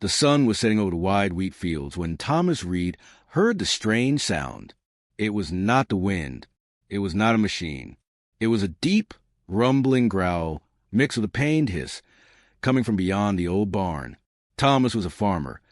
The sun was setting over the wide wheat fields when Thomas Reed heard the strange sound. It was not the wind. It was not a machine. It was a deep, rumbling growl mixed with a pained hiss coming from beyond the old barn. Thomas was a farmer,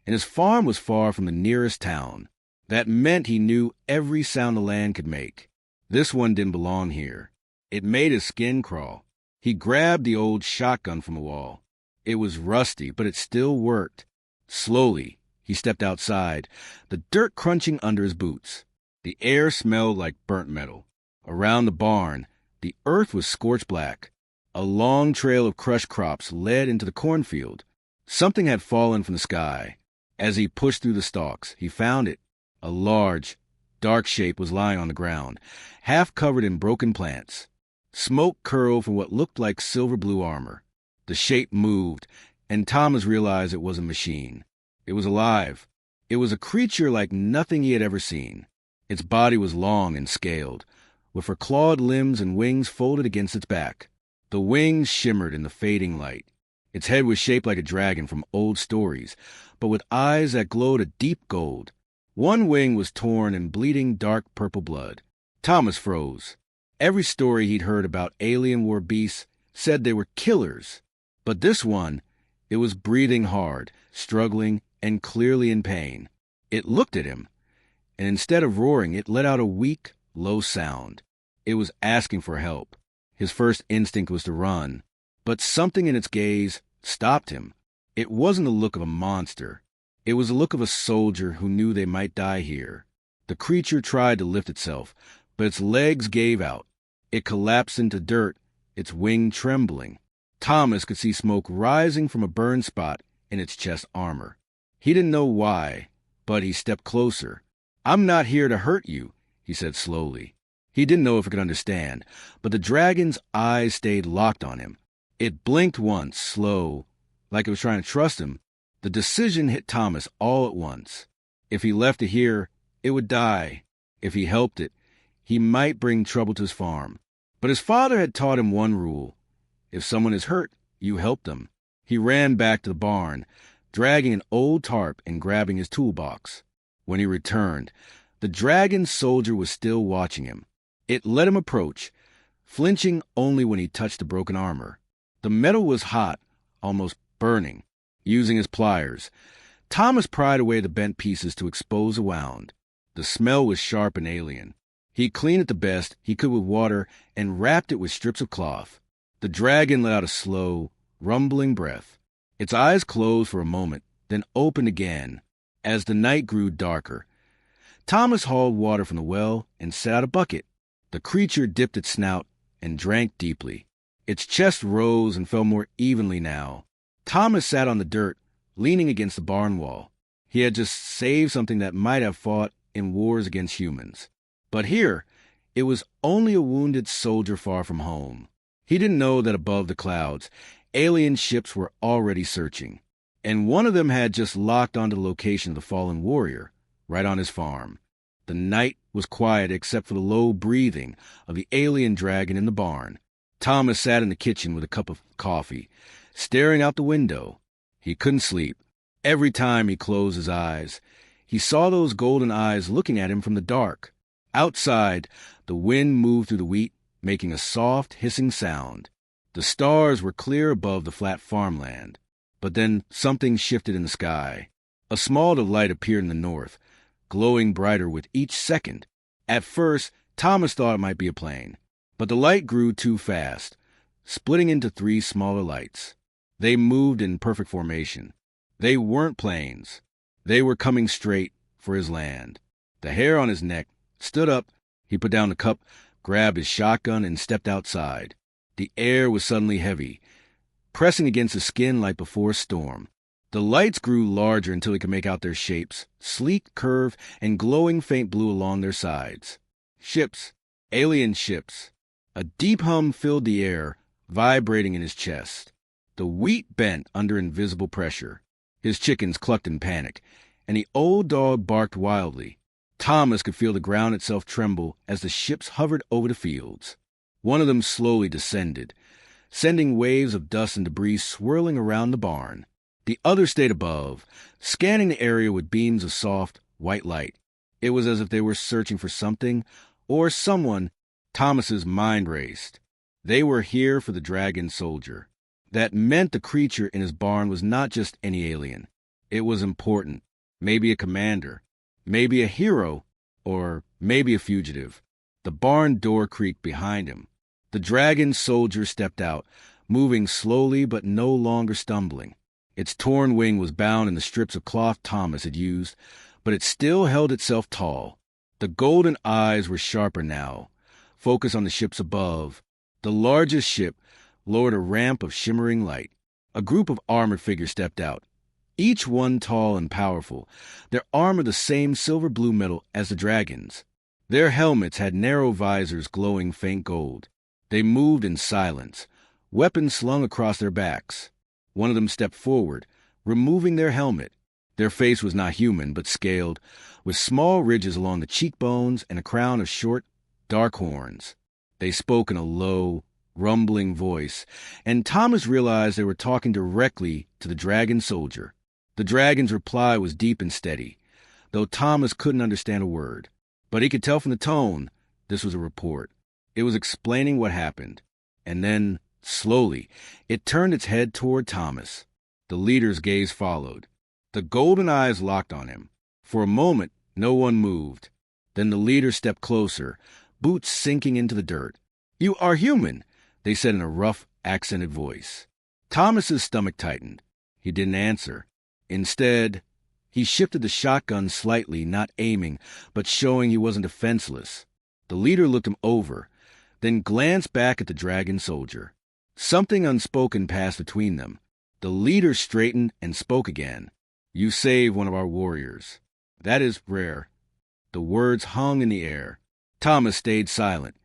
and his farm was far from the nearest town. That meant he knew every sound the land could make. This one didn't belong here. It made his skin crawl. He grabbed the old shotgun from the wall. It was rusty, but it still worked. Slowly, he stepped outside, the dirt crunching under his boots. The air smelled like burnt metal. Around the barn, the earth was scorched black. A long trail of crushed crops led into the cornfield. Something had fallen from the sky. As he pushed through the stalks, he found it. A large, dark shape was lying on the ground, half covered in broken plants. Smoke curled from what looked like silver-blue armor. The shape moved, and Thomas realized it was a machine. It was alive. It was a creature like nothing he had ever seen. Its body was long and scaled, with her clawed limbs and wings folded against its back. The wings shimmered in the fading light. Its head was shaped like a dragon from old stories, but with eyes that glowed a deep gold. One wing was torn and bleeding dark purple blood. Thomas froze. Every story he'd heard about alien war beasts said they were killers. But this one, it was breathing hard, struggling, and clearly in pain. It looked at him, and instead of roaring, it let out a weak, low sound. It was asking for help. His first instinct was to run, but something in its gaze stopped him. It wasn't the look of a monster. It was the look of a soldier who knew they might die here. The creature tried to lift itself, but its legs gave out. It collapsed into dirt, its wing trembling. Thomas could see smoke rising from a burned spot in its chest armor. He didn't know why, but he stepped closer. "I'm not here to hurt you," he said slowly. He didn't know if it could understand, but the dragon's eyes stayed locked on him. It blinked once, slow, like it was trying to trust him. The decision hit Thomas all at once. If he left it here, it would die. If he helped it, he might bring trouble to his farm. But his father had taught him one rule. If someone is hurt, you help them. He ran back to the barn, dragging an old tarp and grabbing his toolbox. When he returned, the dragon soldier was still watching him. It let him approach, flinching only when he touched the broken armor. The metal was hot, almost burning. Using his pliers, Thomas pried away the bent pieces to expose a wound. The smell was sharp and alien. He cleaned it the best he could with water and wrapped it with strips of cloth. The dragon let out a slow, rumbling breath. Its eyes closed for a moment, then opened again. As the night grew darker, Thomas hauled water from the well and set out a bucket. The creature dipped its snout and drank deeply. Its chest rose and fell more evenly now. Thomas sat on the dirt, leaning against the barn wall. He had just saved something that might have fought in wars against humans. But here, it was only a wounded soldier far from home. He didn't know that above the clouds, alien ships were already searching. And one of them had just locked onto the location of the fallen warrior, right on his farm. The night was quiet except for the low breathing of the alien dragon in the barn. Thomas sat in the kitchen with a cup of coffee, staring out the window. He couldn't sleep. Every time he closed his eyes, he saw those golden eyes looking at him from the dark. Outside, the wind moved through the wheat, making a soft, hissing sound. The stars were clear above the flat farmland. But then something shifted in the sky. A small light appeared in the north, glowing brighter with each second. At first, Thomas thought it might be a plane, but the light grew too fast, splitting into 3 smaller lights. They moved in perfect formation. They weren't planes. They were coming straight for his land. The hair on his neck stood up. He put down the cup, grabbed his shotgun, and stepped outside. The air was suddenly heavy, pressing against his skin like before a storm. The lights grew larger until he could make out their shapes, sleek, curved, and glowing faint blue along their sides. Ships, alien ships. A deep hum filled the air, vibrating in his chest. The wheat bent under invisible pressure. His chickens clucked in panic, and the old dog barked wildly. Thomas could feel the ground itself tremble as the ships hovered over the fields. One of them slowly descended, sending waves of dust and debris swirling around the barn. The others stayed above, scanning the area with beams of soft, white light. It was as if they were searching for something or someone. Thomas's mind raced. They were here for the dragon soldier. That meant the creature in his barn was not just any alien. It was important. Maybe a commander. Maybe a hero. Or maybe a fugitive. The barn door creaked behind him. The dragon soldier stepped out, moving slowly but no longer stumbling. Its torn wing was bound in the strips of cloth Thomas had used, but it still held itself tall. The golden eyes were sharper now, focused on the ships above. The largest ship lowered a ramp of shimmering light. A group of armored figures stepped out, each one tall and powerful, their armor the same silver-blue metal as the dragon's. Their helmets had narrow visors glowing faint gold. They moved in silence, weapons slung across their backs. One of them stepped forward, removing their helmet. Their face was not human, but scaled, with small ridges along the cheekbones and a crown of short, dark horns. They spoke in a low, rumbling voice, and Thomas realized they were talking directly to the dragon soldier. The dragon's reply was deep and steady, though Thomas couldn't understand a word. But he could tell from the tone this was a report. It was explaining what happened. And then, slowly, it turned its head toward Thomas. The leader's gaze followed. The golden eyes locked on him. For a moment, no one moved. Then the leader stepped closer, boots sinking into the dirt. "You are human," they said in a rough, accented voice. Thomas's stomach tightened. He didn't answer. Instead, he shifted the shotgun slightly, not aiming, but showing he wasn't defenseless. The leader looked him over, then glanced back at the dragon soldier. Something unspoken passed between them. The leader straightened and spoke again. "You saved one of our warriors. That is rare." The words hung in the air. Thomas stayed silent,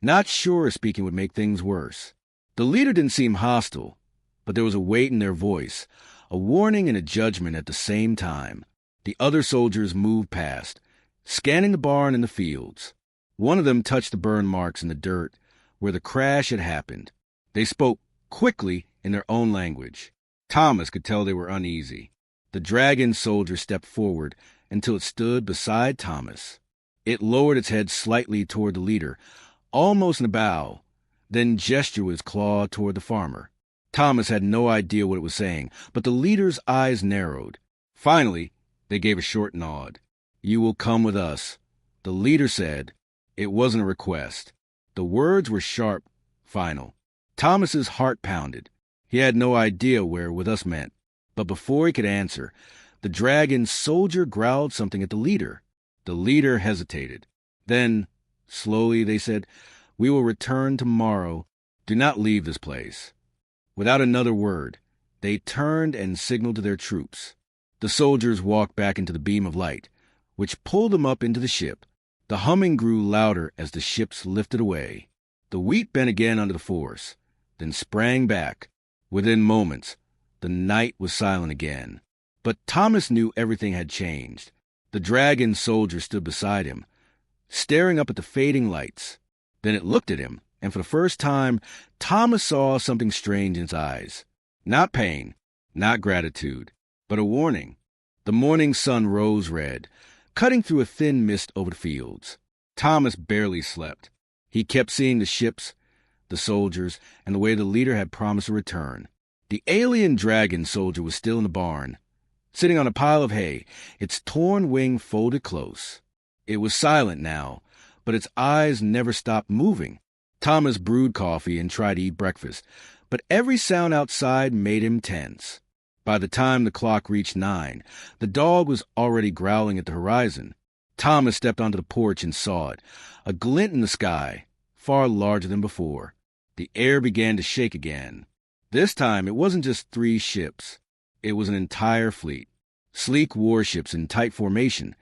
not sure if speaking would make things worse. The leader didn't seem hostile, but there was a weight in their voice, a warning and a judgment at the same time. The other soldiers moved past, scanning the barn and the fields. One of them touched the burn marks in the dirt where the crash had happened. They spoke quickly in their own language. Thomas could tell they were uneasy. The dragon soldier stepped forward until it stood beside Thomas. It lowered its head slightly toward the leader, almost in a bow, then gestured with its claw toward the farmer. Thomas had no idea what it was saying, but the leader's eyes narrowed. Finally, they gave a short nod. "You will come with us," the leader said. It wasn't a request. The words were sharp, final. Thomas's heart pounded. He had no idea where "with us" meant. But before he could answer, the dragon soldier growled something at the leader. The leader hesitated. Then, slowly, they said, "We will return tomorrow. Do not leave this place." Without another word, they turned and signaled to their troops. The soldiers walked back into the beam of light, which pulled them up into the ship. The humming grew louder as the ships lifted away. The wheat bent again under the force, then sprang back. Within moments, the night was silent again. But Thomas knew everything had changed. The dragon soldier stood beside him, staring up at the fading lights. Then it looked at him, and for the first time, Thomas saw something strange in its eyes. Not pain, not gratitude, but a warning. The morning sun rose red, cutting through a thin mist over the fields. Thomas barely slept. He kept seeing the ships, the soldiers, and the way the leader had promised a return. The alien dragon soldier was still in the barn, sitting on a pile of hay, its torn wing folded close. It was silent now, but its eyes never stopped moving. Thomas brewed coffee and tried to eat breakfast, but every sound outside made him tense. By the time the clock reached 9, the dog was already growling at the horizon. Thomas stepped onto the porch and saw it, a glint in the sky, far larger than before. The air began to shake again. This time it wasn't just 3 ships. It was an entire fleet. Sleek warships in tight formation,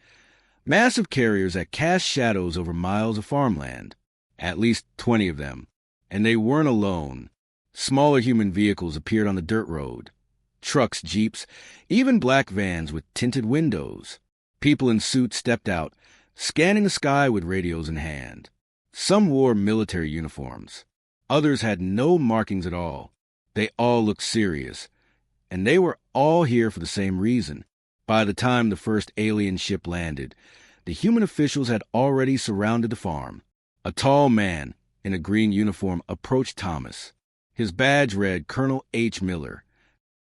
massive carriers that cast shadows over miles of farmland. At least 20 of them. And they weren't alone. Smaller human vehicles appeared on the dirt road. Trucks, jeeps, even black vans with tinted windows. People in suits stepped out, scanning the sky with radios in hand. Some wore military uniforms. Others had no markings at all. They all looked serious, and they were all here for the same reason. By the time the first alien ship landed, the human officials had already surrounded the farm. A tall man in a green uniform approached Thomas. His badge read Colonel H. Miller.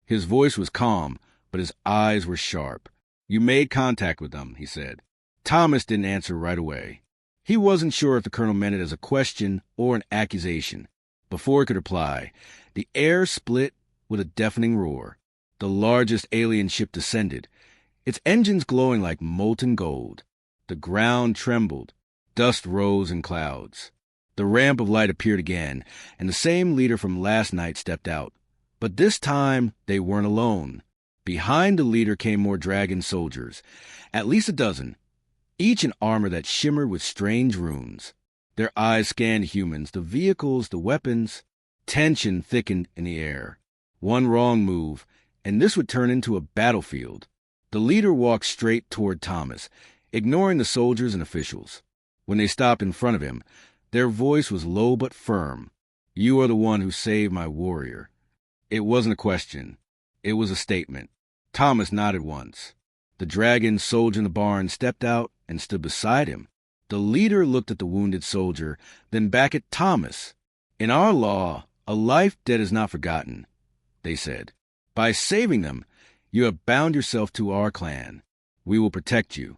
His voice was calm, but his eyes were sharp. "You made contact with them," he said. Thomas didn't answer right away. He wasn't sure if the colonel meant it as a question or an accusation. Before he could reply, the air split with a deafening roar. The largest alien ship descended, its engines glowing like molten gold. The ground trembled. Dust rose in clouds. The ramp of light appeared again, and the same leader from last night stepped out. But this time, they weren't alone. Behind the leader came more dragon soldiers, at least a dozen, each in armor that shimmered with strange runes. Their eyes scanned humans, the vehicles, the weapons. Tension thickened in the air. One wrong move, and this would turn into a battlefield. The leader walked straight toward Thomas, ignoring the soldiers and officials. When they stopped in front of him, their voice was low but firm. "You are the one who saved my warrior." It wasn't a question. It was a statement. Thomas nodded once. The dragon soldier in the barn stepped out and stood beside him. The leader looked at the wounded soldier, then back at Thomas. "In our law, a life dead is not forgotten," they said. "By saving them, you have bound yourself to our clan. We will protect you."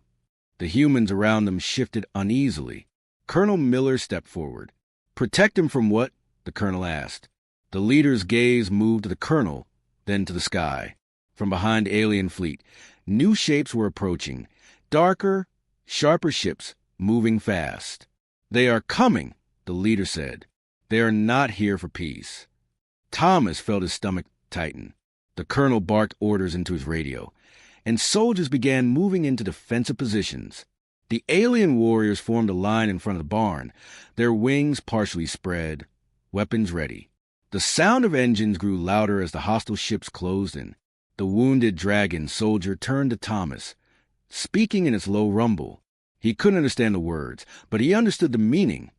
The humans around them shifted uneasily. Colonel Miller stepped forward. "Protect him from what?" the colonel asked. The leader's gaze moved to the colonel, then to the sky. From behind the alien fleet, new shapes were approaching. Darker, sharper ships, moving fast. "They are coming," the leader said. "They are not here for peace." Thomas felt his stomach tighten. The colonel barked orders into his radio, and soldiers began moving into defensive positions. The alien warriors formed a line in front of the barn, their wings partially spread, weapons ready. The sound of engines grew louder as the hostile ships closed in. The wounded dragon soldier turned to Thomas, speaking in its low rumble. He couldn't understand the words, but he understood the meaning.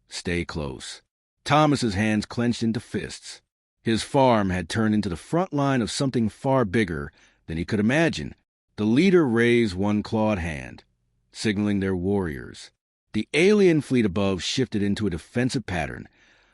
"Stay close." Thomas's hands clenched into fists. His farm had turned into the front line of something far bigger than he could imagine. The leader raised one clawed hand, signaling their warriors. The alien fleet above shifted into a defensive pattern,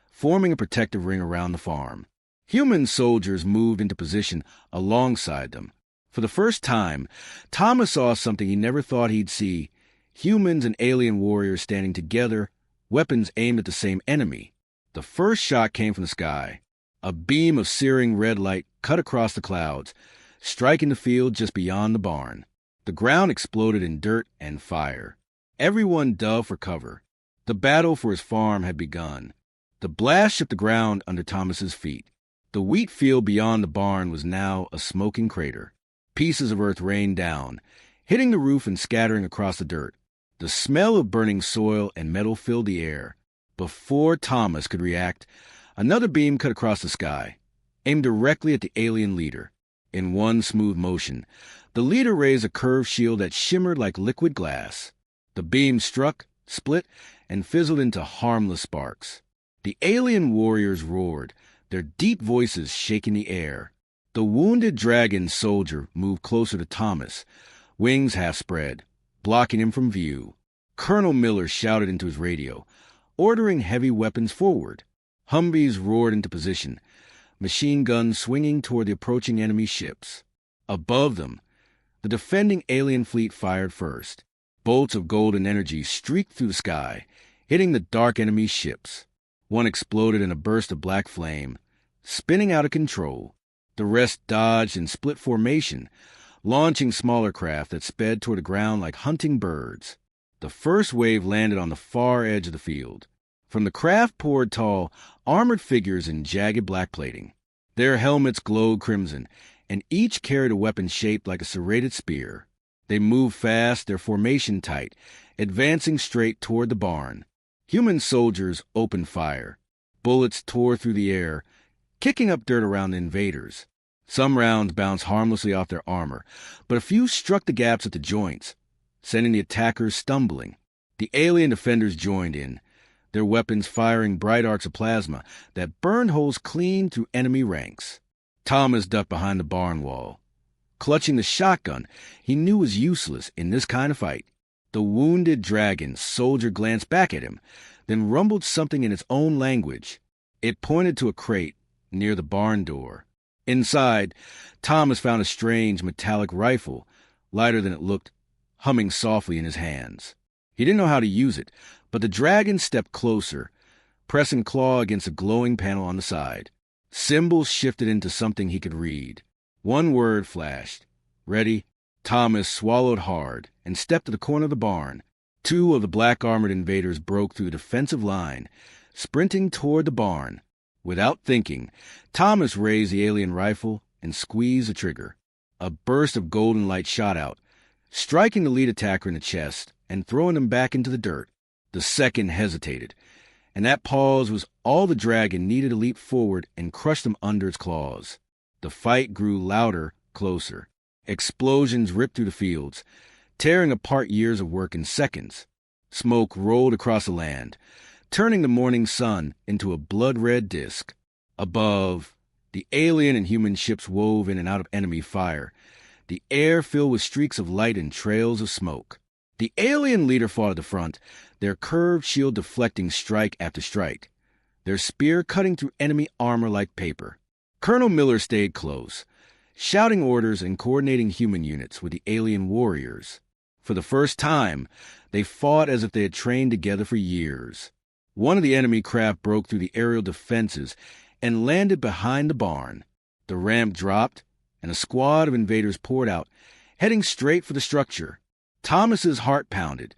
forming a protective ring around the farm. Human soldiers moved into position alongside them. For the first time, Thomas saw something he never thought he'd see: humans and alien warriors standing together, weapons aimed at the same enemy. The first shot came from the sky. A beam of searing red light cut across the clouds, striking the field just beyond the barn. The ground exploded in dirt and fire. Everyone dove for cover. The battle for his farm had begun. The blast shook the ground under Thomas's feet. The wheat field beyond the barn was now a smoking crater. Pieces of earth rained down, hitting the roof and scattering across the dirt. The smell of burning soil and metal filled the air. Before Thomas could react, another beam cut across the sky, aimed directly at the alien leader. In one smooth motion, the leader raised a curved shield that shimmered like liquid glass. The beam struck, split, and fizzled into harmless sparks. The alien warriors roared, their deep voices shaking the air. The wounded dragon soldier moved closer to Thomas, wings half spread, blocking him from view. Colonel Miller shouted into his radio, ordering heavy weapons forward. Humvees roared into position, machine guns swinging toward the approaching enemy ships. Above them, the defending alien fleet fired first. Bolts of golden energy streaked through the sky, hitting the dark enemy ships. One exploded in a burst of black flame, spinning out of control. The rest dodged in split formation, launching smaller craft that sped toward the ground like hunting birds. The first wave landed on the far edge of the field. From the craft poured tall, armored figures in jagged black plating. Their helmets glowed crimson, and each carried a weapon shaped like a serrated spear. They moved fast, their formation tight, advancing straight toward the barn. Human soldiers opened fire. Bullets tore through the air, kicking up dirt around the invaders. Some rounds bounced harmlessly off their armor, but a few struck the gaps at the joints, sending the attackers stumbling. The alien defenders joined in, their weapons firing bright arcs of plasma that burned holes clean through enemy ranks. Thomas ducked behind the barn wall. Clutching the shotgun he knew was useless in this kind of fight, the wounded dragon soldier glanced back at him, then rumbled something in its own language. It pointed to a crate near the barn door. Inside, Thomas found a strange metallic rifle, lighter than it looked, humming softly in his hands. He didn't know how to use it, but the dragon stepped closer, pressing claw against a glowing panel on the side. Symbols shifted into something he could read. One word flashed. Ready? Thomas swallowed hard and stepped to the corner of the barn. Two of the black-armored invaders broke through the defensive line, sprinting toward the barn. Without thinking, Thomas raised the alien rifle and squeezed the trigger. A burst of golden light shot out, striking the lead attacker in the chest and throwing him back into the dirt. The second hesitated, and that pause was all the dragon needed to leap forward and crush them under its claws. The fight grew louder, closer. Explosions ripped through the fields, tearing apart years of work in seconds. Smoke rolled across the land, turning the morning sun into a blood-red disk. Above, the alien and human ships wove in and out of enemy fire, the air filled with streaks of light and trails of smoke. The alien leader fought at the front, their curved shield deflecting strike after strike, their spear cutting through enemy armor like paper. Colonel Miller stayed close, shouting orders and coordinating human units with the alien warriors. For the first time, they fought as if they had trained together for years. One of the enemy craft broke through the aerial defenses and landed behind the barn. The ramp dropped, and a squad of invaders poured out, heading straight for the structure. Thomas's heart pounded.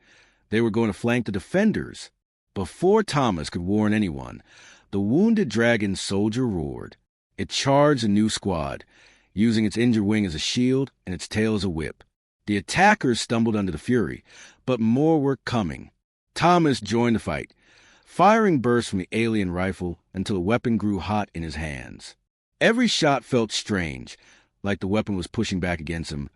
They were going to flank the defenders. Before Thomas could warn anyone, the wounded dragon soldier roared. It charged a new squad, using its injured wing as a shield and its tail as a whip. The attackers stumbled under the fury, but more were coming. Thomas joined the fight, firing bursts from the alien rifle until the weapon grew hot in his hands. Every shot felt strange, like the weapon was pushing back against him,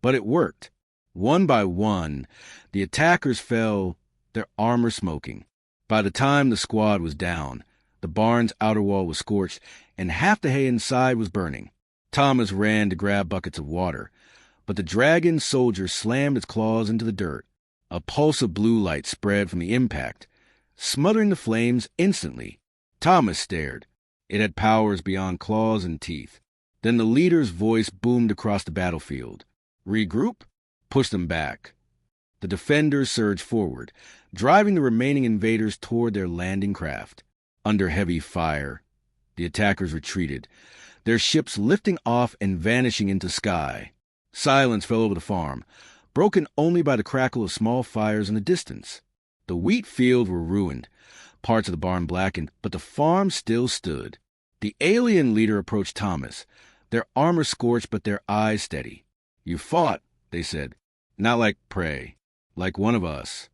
but it worked. One by one, the attackers fell, their armor smoking. By the time the squad was down, the barn's outer wall was scorched, and half the hay inside was burning. Thomas ran to grab buckets of water, but the dragon soldier slammed its claws into the dirt. A pulse of blue light spread from the impact, smothering the flames instantly. Thomas stared. It had powers beyond claws and teeth. Then the leader's voice boomed across the battlefield. Regroup? Push them back. The defenders surged forward, driving the remaining invaders toward their landing craft. Under heavy fire, the attackers retreated, their ships lifting off and vanishing into sky. Silence fell over the farm, broken only by the crackle of small fires in the distance. The wheat fields were ruined, parts of the barn blackened, but the farm still stood. The alien leader approached Thomas, their armor scorched but their eyes steady. "You fought," they said. "Not like prey, like one of us."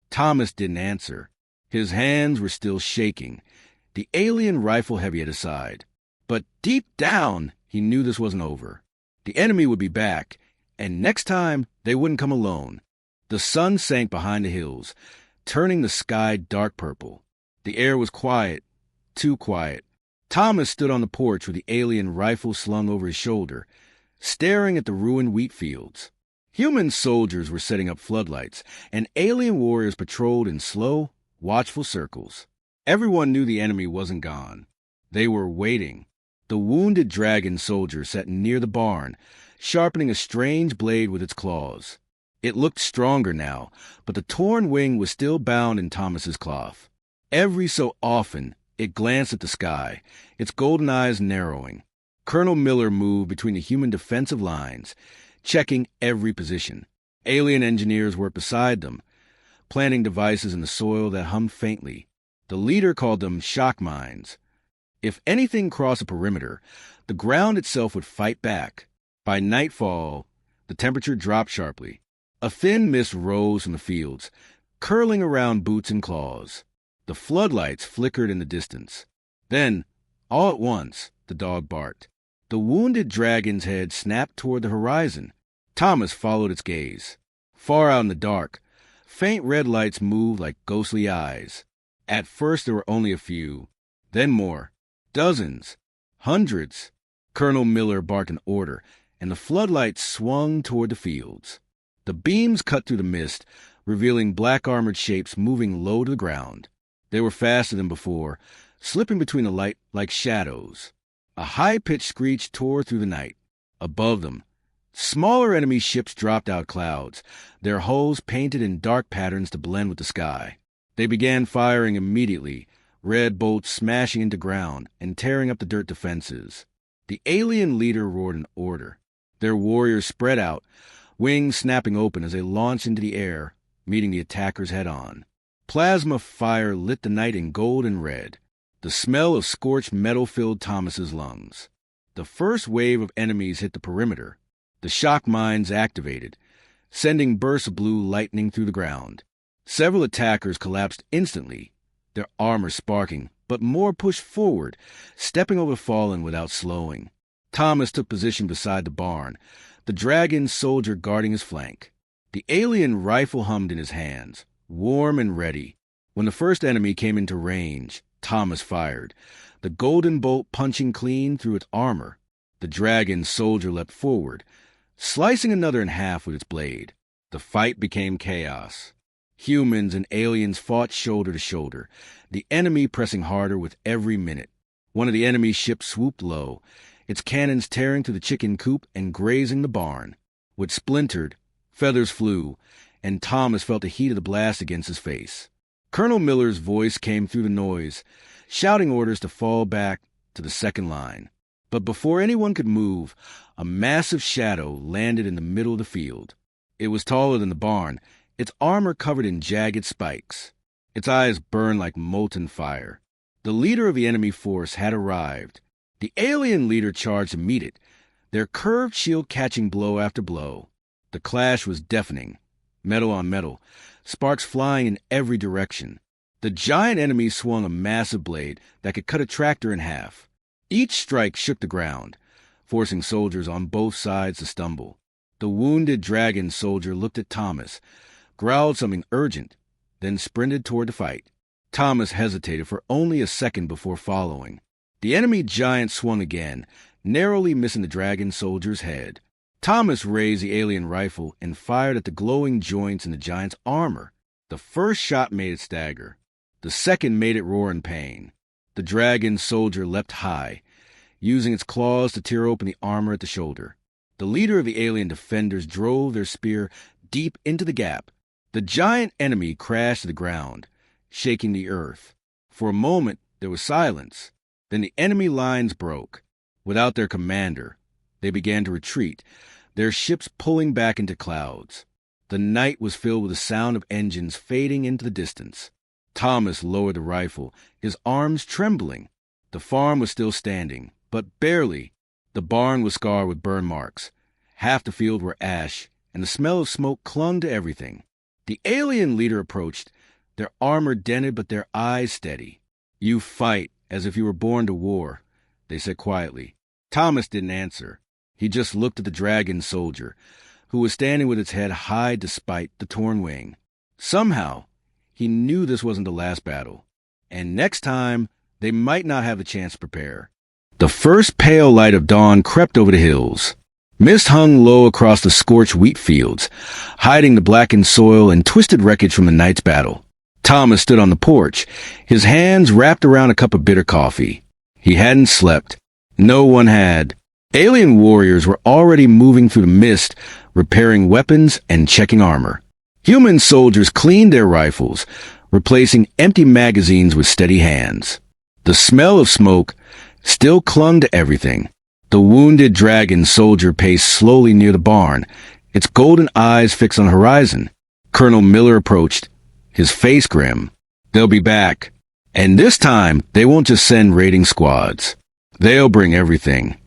Thomas didn't answer. His hands were still shaking, the alien rifle heavy at his side. But deep down, he knew this wasn't over. The enemy would be back, and next time they wouldn't come alone. The sun sank behind the hills, turning the sky dark purple. The air was quiet, too quiet. Thomas stood on the porch with the alien rifle slung over his shoulder, staring at the ruined wheat fields. Human soldiers were setting up floodlights, and alien warriors patrolled in slow, watchful circles. Everyone knew the enemy wasn't gone. They were waiting. The wounded dragon soldier sat near the barn, sharpening a strange blade with its claws. It looked stronger now, but the torn wing was still bound in Thomas's cloth. Every so often, it glanced at the sky, its golden eyes narrowing. Colonel Miller moved between the human defensive lines, checking every position. Alien engineers worked beside them, planting devices in the soil that hummed faintly. The leader called them shock mines. If anything crossed the perimeter, the ground itself would fight back. By nightfall, the temperature dropped sharply. A thin mist rose from the fields, curling around boots and claws. The floodlights flickered in the distance. Then, all at once, the dog barked. The wounded dragon's head snapped toward the horizon. Thomas followed its gaze. Far out in the dark, faint red lights moved like ghostly eyes. At first there were only a few, then more. Dozens, hundreds. Colonel Miller barked an order, and the floodlights swung toward the fields. The beams cut through the mist, revealing black armored shapes moving low to the ground. They were faster than before, slipping between the light like shadows. A high-pitched screech tore through the night. Above them, smaller enemy ships dropped out clouds, their hulls painted in dark patterns to blend with the sky. They began firing immediately, red bolts smashing into ground and tearing up the dirt defenses. The alien leader roared an order. Their warriors spread out, wings snapping open as they launched into the air, meeting the attackers head-on. Plasma fire lit the night in gold and red. The smell of scorched metal filled Thomas's lungs. The first wave of enemies hit the perimeter. The shock mines activated, sending bursts of blue lightning through the ground. Several attackers collapsed instantly, their armor sparking, but more pushed forward, stepping over the fallen without slowing. Thomas took position beside the barn, the dragon soldier guarding his flank. The alien rifle hummed in his hands, warm and ready. When the first enemy came into range, Thomas fired, the golden bolt punching clean through its armor. The dragon soldier leapt forward, slicing another in half with its blade. The fight became chaos. Humans and aliens fought shoulder to shoulder, the enemy pressing harder with every minute. One of the enemy's ships swooped low, its cannons tearing through the chicken coop and grazing the barn. Wood splintered, feathers flew, and Thomas felt the heat of the blast against his face. Colonel Miller's voice came through the noise, shouting orders to fall back to the second line. But before anyone could move, a massive shadow landed in the middle of the field. It was taller than the barn, its armor covered in jagged spikes. Its eyes burned like molten fire. The leader of the enemy force had arrived. The alien leader charged to meet it, their curved shield catching blow after blow. The clash was deafening, metal on metal, sparks flying in every direction. The giant enemy swung a massive blade that could cut a tractor in half. Each strike shook the ground, forcing soldiers on both sides to stumble. The wounded dragon soldier looked at Thomas, growled something urgent, then sprinted toward the fight. Thomas hesitated for only a second before following. The enemy giant swung again, narrowly missing the dragon soldier's head. Thomas raised the alien rifle and fired at the glowing joints in the giant's armor. The first shot made it stagger. The second made it roar in pain. The dragon soldier leapt high, using its claws to tear open the armor at the shoulder. The leader of the alien defenders drove their spear deep into the gap. The giant enemy crashed to the ground, shaking the earth. For a moment, there was silence. Then the enemy lines broke. Without their commander, they began to retreat, their ships pulling back into clouds. The night was filled with the sound of engines fading into the distance. Thomas lowered the rifle, his arms trembling. The farm was still standing, but barely. The barn was scarred with burn marks. Half the field were ash, and the smell of smoke clung to everything. The alien leader approached, their armor dented but their eyes steady. "You fight as if you were born to war," they said quietly. Thomas didn't answer. He just looked at the dragon soldier, who was standing with its head high despite the torn wing. Somehow, he knew this wasn't the last battle, and next time they might not have a chance to prepare. The first pale light of dawn crept over the hills. Mist hung low across the scorched wheat fields, hiding the blackened soil and twisted wreckage from the night's battle. Thomas stood on the porch, his hands wrapped around a cup of bitter coffee. He hadn't slept. No one had. Alien warriors were already moving through the mist, repairing weapons and checking armor. Human soldiers cleaned their rifles, replacing empty magazines with steady hands. The smell of smoke still clung to everything. The wounded dragon soldier paced slowly near the barn, its golden eyes fixed on the horizon. Colonel Miller approached, his face grim. "They'll be back. And this time, they won't just send raiding squads. They'll bring everything."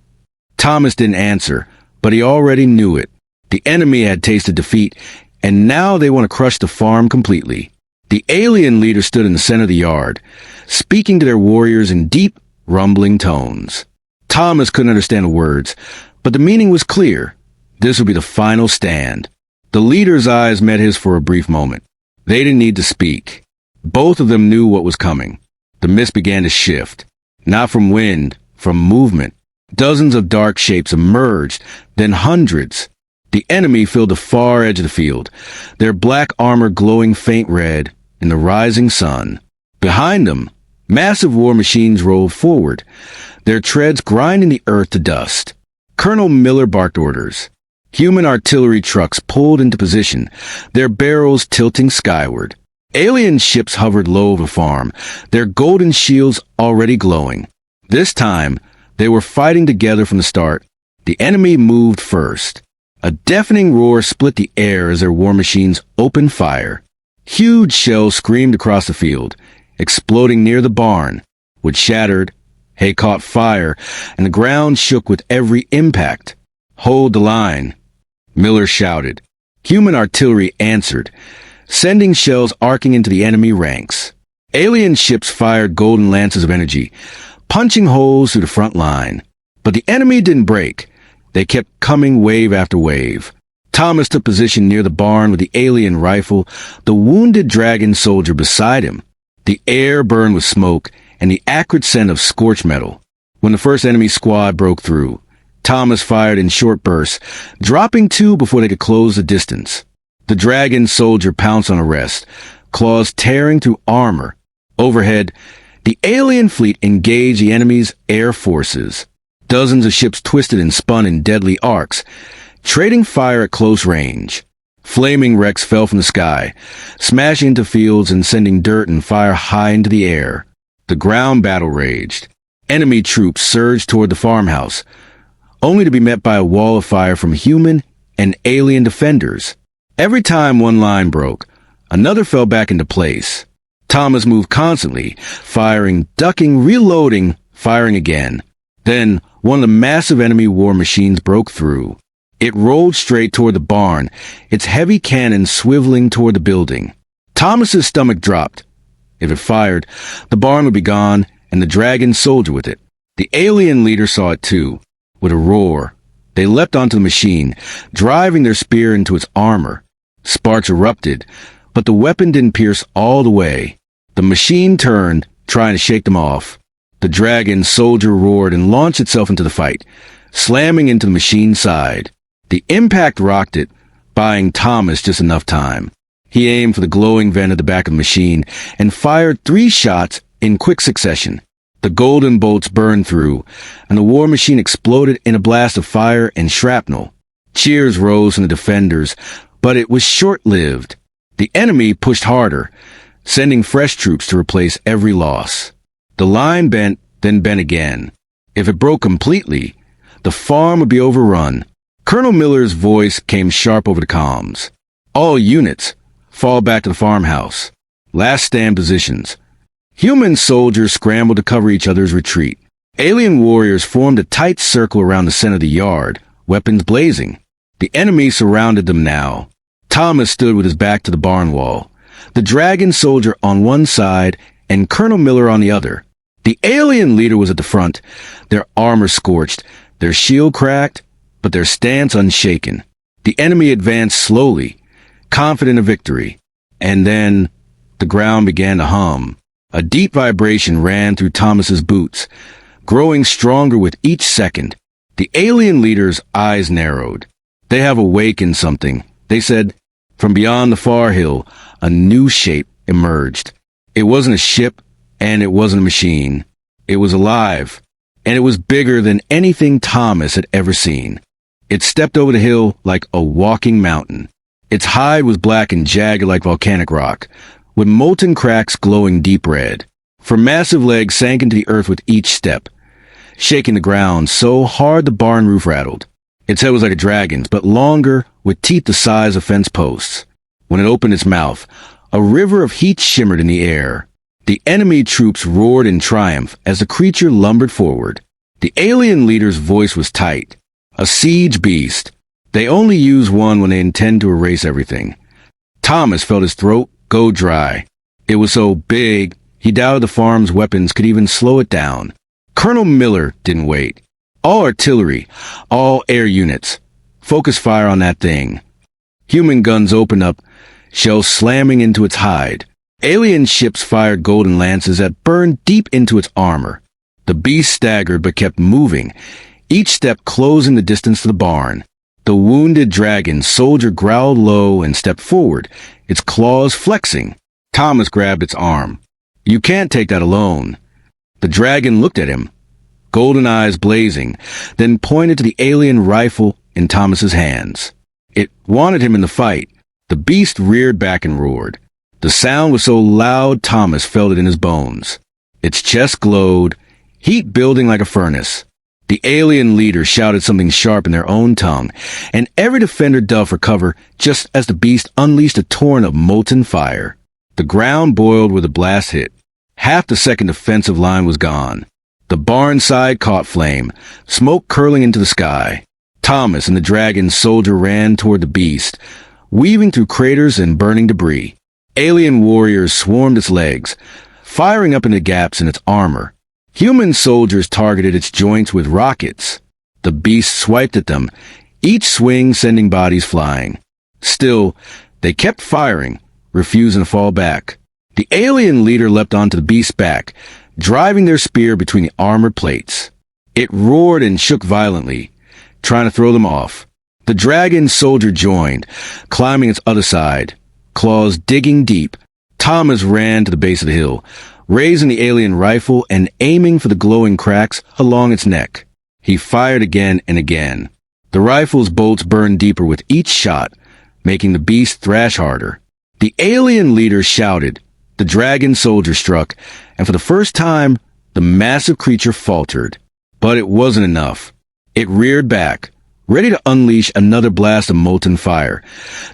Thomas didn't answer, but he already knew it. The enemy had tasted defeat, and now they want to crush the farm completely. The alien leader stood in the center of the yard, speaking to their warriors in deep, rumbling tones. Thomas couldn't understand the words, but the meaning was clear. This would be the final stand. The leader's eyes met his for a brief moment. They didn't need to speak. Both of them knew what was coming. The mist began to shift, not from wind, from movement. Dozens of dark shapes emerged, then hundreds. The enemy filled the far edge of the field, their black armor glowing faint red in the rising sun. Behind them, massive war machines rolled forward, their treads grinding the earth to dust. Colonel Miller barked orders. Human artillery trucks pulled into position, their barrels tilting skyward. Alien ships hovered low over the farm, their golden shields already glowing. This time, they were fighting together from the start. The enemy moved first. A deafening roar split the air as their war machines opened fire. Huge shells screamed across the field, exploding near the barn, which shattered. Hay caught fire, and the ground shook with every impact. "Hold the line," Miller shouted. Human artillery answered, sending shells arcing into the enemy ranks. Alien ships fired golden lances of energy, punching holes through the front line. But the enemy didn't break. They kept coming wave after wave. Thomas took position near the barn with the alien rifle, the wounded dragon soldier beside him. The air burned with smoke and the acrid scent of scorched metal. When the first enemy squad broke through, Thomas fired in short bursts, dropping two before they could close the distance. The dragon soldier pounced on a rest, claws tearing through armor. Overhead, the alien fleet engaged the enemy's air forces. Dozens of ships twisted and spun in deadly arcs, trading fire at close range. Flaming wrecks fell from the sky, smashing into fields and sending dirt and fire high into the air. The ground battle raged. Enemy troops surged toward the farmhouse, only to be met by a wall of fire from human and alien defenders. Every time one line broke, another fell back into place. Thomas moved constantly, firing, ducking, reloading, firing again. Then, one of the massive enemy war machines broke through. It rolled straight toward the barn, its heavy cannon swiveling toward the building. Thomas's stomach dropped. If it fired, the barn would be gone, and the dragon soldier with it. The alien leader saw it too. With a roar, they leapt onto the machine, driving their spear into its armor. Sparks erupted, but the weapon didn't pierce all the way. The machine turned, trying to shake them off. The dragon soldier roared and launched itself into the fight, slamming into the machine's side. The impact rocked it, buying Thomas just enough time. He aimed for the glowing vent at the back of the machine and fired 3 shots in quick succession. The golden bolts burned through, and the war machine exploded in a blast of fire and shrapnel. Cheers rose from the defenders, but it was short-lived. The enemy pushed harder, sending fresh troops to replace every loss. The line bent, then bent again. If it broke completely, the farm would be overrun. Colonel Miller's voice came sharp over the comms. "All units, fall back to the farmhouse. Last stand positions." Human soldiers scrambled to cover each other's retreat. Alien warriors formed a tight circle around the center of the yard, weapons blazing. The enemy surrounded them now. Thomas stood with his back to the barn wall, the dragon soldier on one side and Colonel Miller on the other. The alien leader was at the front, their armor scorched, their shield cracked, but their stance unshaken. The enemy advanced slowly, confident of victory. And then the ground began to hum. A deep vibration ran through Thomas's boots, growing stronger with each second. The alien leader's eyes narrowed. "They have awakened something," they said. From beyond the far hill, a new shape emerged. It wasn't a ship, and it wasn't a machine. It was alive, and it was bigger than anything Thomas had ever seen. It stepped over the hill like a walking mountain. Its hide was black and jagged like volcanic rock, with molten cracks glowing deep red. For massive legs sank into the earth with each step, shaking the ground so hard the barn roof rattled. Its head was like a dragon's, but longer, with teeth the size of fence posts. When it opened its mouth, a river of heat shimmered in the air. The enemy troops roared in triumph as the creature lumbered forward. The alien leader's voice was tight. A siege beast. They only use one when they intend to erase everything. Thomas felt his throat go dry. It was so big, he doubted the farm's weapons could even slow it down. Colonel Miller didn't wait. "All artillery, all air units, focus fire on that thing." Human guns opened up, shells slamming into its hide. Alien ships fired golden lances that burned deep into its armor. The beast staggered but kept moving, each step closing the distance to the barn. The wounded dragon soldier growled low and stepped forward, its claws flexing. Thomas grabbed its arm. "You can't take that alone." The dragon looked at him, golden eyes blazing, then pointed to the alien rifle in Thomas's hands. It wanted him in the fight. The beast reared back and roared. The sound was so loud Thomas felt it in his bones. Its chest glowed, heat building like a furnace. The alien leader shouted something sharp in their own tongue, and every defender dove for cover just as the beast unleashed a torrent of molten fire. The ground boiled where the blast hit. Half the second defensive line was gone. The barn side caught flame, smoke curling into the sky. Thomas and the dragon soldier ran toward the beast, weaving through craters and burning debris. Alien warriors swarmed its legs, firing up into gaps in its armor. Human soldiers targeted its joints with rockets. The beast swiped at them, each swing sending bodies flying. Still, they kept firing, refusing to fall back. The alien leader leapt onto the beast's back, driving their spear between the armored plates. It roared and shook violently, trying to throw them off. The dragon soldier joined, climbing its other side, claws digging deep. Thomas ran to the base of the hill, raising the alien rifle and aiming for the glowing cracks along its neck. He fired again and again. The rifle's bolts burned deeper with each shot, making the beast thrash harder. The alien leader shouted. The dragon soldier struck, and for the first time, the massive creature faltered. But it wasn't enough. It reared back, ready to unleash another blast of molten fire,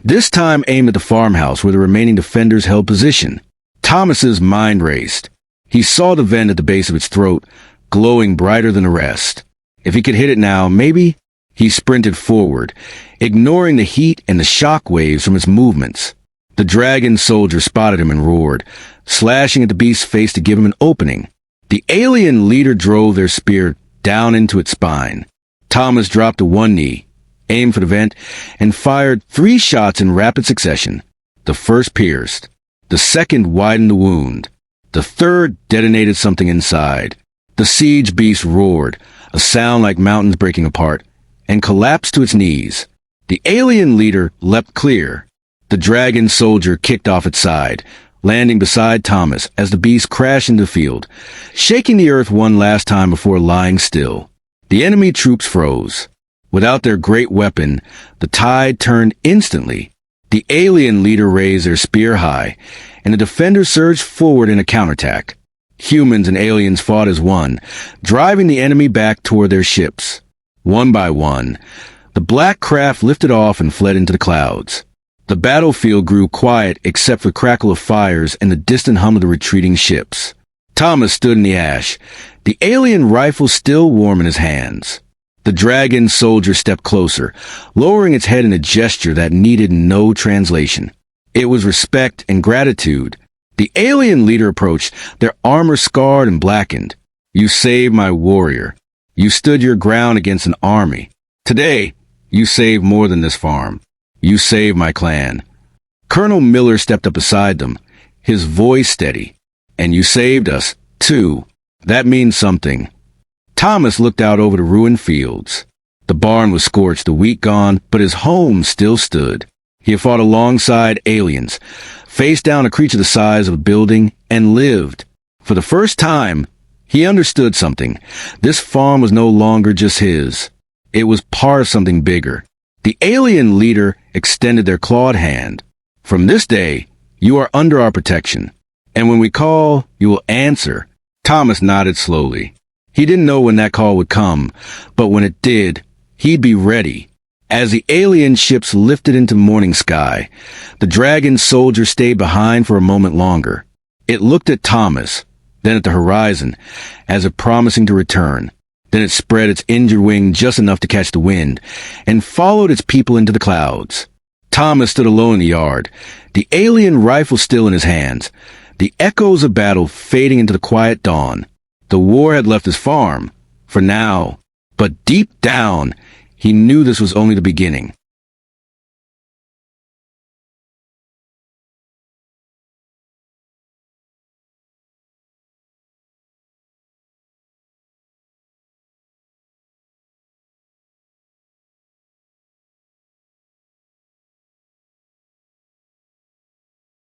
this time aimed at the farmhouse where the remaining defenders held position. Thomas's mind raced. He saw the vent at the base of its throat, glowing brighter than the rest. If he could hit it now, maybe? He sprinted forward, ignoring the heat and the shock waves from its movements. The dragon soldier spotted him and roared, slashing at the beast's face to give him an opening. The alien leader drove their spear down into its spine. Thomas dropped to one knee, aimed for the vent, and fired 3 shots in rapid succession. The first pierced. The second widened the wound. The third detonated something inside. The siege beast roared, a sound like mountains breaking apart, and collapsed to its knees. The alien leader leapt clear. The dragon soldier kicked off its side, landing beside Thomas as the beast crashed into the field, shaking the earth one last time before lying still. The enemy troops froze. Without their great weapon, the tide turned instantly. The alien leader raised their spear high, and the defenders surged forward in a counterattack. Humans and aliens fought as one, driving the enemy back toward their ships. One by one, the black craft lifted off and fled into the clouds. The battlefield grew quiet except for the crackle of fires and the distant hum of the retreating ships. Thomas stood in the ash, the alien rifle still warm in his hands. The dragon soldier stepped closer, lowering its head in a gesture that needed no translation. It was respect and gratitude. The alien leader approached, their armor scarred and blackened. "You saved my warrior. You stood your ground against an army. Today, you saved more than this farm. You saved my clan." Colonel Miller stepped up beside them, his voice steady. "And you saved us, too. That means something." Thomas looked out over the ruined fields. The barn was scorched, the wheat gone, but his home still stood. He had fought alongside aliens, faced down a creature the size of a building, and lived. For the first time, he understood something. This farm was no longer just his. It was part of something bigger. The alien leader extended their clawed hand. "From this day, you are under our protection. And when we call, you will answer." Thomas nodded slowly. He didn't know when that call would come, but when it did, he'd be ready. As the alien ships lifted into the morning sky, the dragon soldier stayed behind for a moment longer. It looked at Thomas, then at the horizon, as if promising to return. Then it spread its injured wing just enough to catch the wind, and followed its people into the clouds. Thomas stood alone in the yard, the alien rifle still in his hands, the echoes of battle fading into the quiet dawn. The war had left his farm, for now, but deep down, he knew this was only the beginning.